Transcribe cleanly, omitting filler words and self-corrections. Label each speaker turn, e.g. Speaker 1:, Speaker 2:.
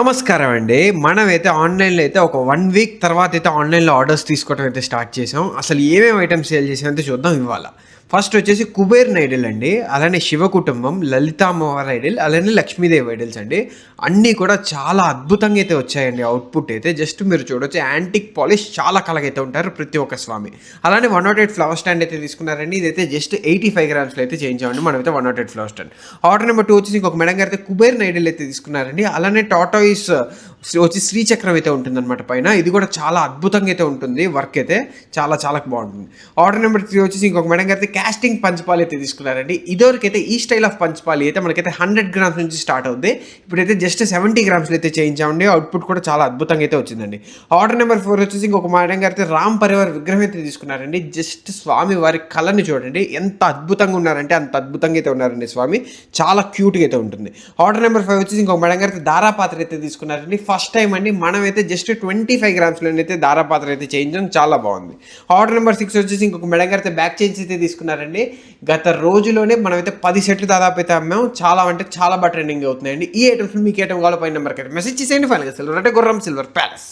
Speaker 1: నమస్కారం అండి. మనమైతే ఆన్‌లైన్‌లో అయితే ఒక 1 వీక్ తర్వాత అయితే ఆన్‌లైన్‌లో ఆర్డర్స్ తీసుకోవడం అయితే స్టార్ట్ చేసాం. అసలు ఏమేమి ఐటెమ్స్ సేల్ చేసామంటే చూద్దాం ఇవాళ. ఫస్ట్ వచ్చేసి కుబేర్ ఐడిల్ అండి. అలానే శివ కుటుంబం, లలిత అమ్మవారి ఐడిల్, అలానే లక్ష్మీదేవి ఐడిల్స్ అండి. అన్నీ కూడా చాలా అద్భుతంగా అయితే వచ్చాయండి అవుట్‌పుట్ అయితే. జస్ట్ మీరు చూడొచ్చు యాంటిక్ పాలిష్ చాలా కలగైతే ఉంటారు ప్రతి ఒక్క స్వామి. అలానే 108 ఫ్లవర్ స్టాండ్ అయితే తీసుకున్నారండి. ఇదైతే జస్ట్ 85 గ్రామ్స్‌లో అయితే చేయించామండి. మనమైతే 108 ఫ్లవర్ స్టాండ్. ఆర్డర్ నెంబర్ 2 వచ్చేసి ఇంకొక మేడం గారైతే కుబేర్ ఐడిల్ అయితే తీసుకున్నారండి. అలానే టార్టాయిస్ వచ్చి శ్రీచక్రం అయితే ఉంటుందన్నమాట పైన. ఇది కూడా చాలా అద్భుతంగా అయితే ఉంటుంది. వర్క్ అయితే చాలా చాలా బాగుంటుంది. ఆర్డర్ నెంబర్ 3 వచ్చేసి ఇంకొక మేడం గారైతే కాస్టింగ్ పంచపాలి అయితే తీసుకున్నారండి. ఇదివరకైతే ఈ స్టైల్ ఆఫ్ పంచపాలి అయితే మనకైతే 100 గ్రామ్స్ నుంచి స్టార్ట్ అవుద్ది. ఇప్పుడైతే జస్ట్ 70 గ్రామ్స్లో అయితే చేయించామండి. అవుట్పుట్ కూడా చాలా అద్భుతంగా అయితే వచ్చిందండి. ఆర్డర్ నెంబర్ 4 వచ్చేసి ఇంకొక మేడం గారైతే రామ్ పరివార్ విగ్రహం అయితే తీసుకున్నారండి. జస్ట్ స్వామి వారి కళని చూడండి, ఎంత అద్భుతంగా ఉన్నారంటే అంత అద్భుతంగా అయితే ఉన్నారండి స్వామి. చాలా క్యూట్గా అయితే ఉంటుంది. ఆర్డర్ నెంబర్ 5 వచ్చేసి ఇంకొక మేడం గారైతే దారాపాత్ర అయితే తీసుకున్నారండి. ఫస్ట్ టైం అండి మనమైతే జస్ట్ 25 గ్రామ్స్లోనైతే దారాపాత్ర అయితే చేయించడం చాలా బాగుంది. ఆర్డర్ నెంబర్ 6 వచ్చేసి ఇంకొక మేడం గారైతే బ్యాక్ చైన్స్ అయితే తీసుకున్నారండి. గత రోజులోనే మనమైతే 10 సెట్లు దాదాపు అయితే అమ్మాం. చాలా అంటే చాలా బాగా ట్రెండింగ్ అవుతున్నాయండి. ఈ ఐటమ్స్ మీకు ఐటమ్ కావాలి పైన నెంబర్కి అయితే మెసేజ్ చేసేయండి. ఫైనల్గా సిల్వర్ అంటే గుర్రం సిల్వర్ ప్యాలెస్.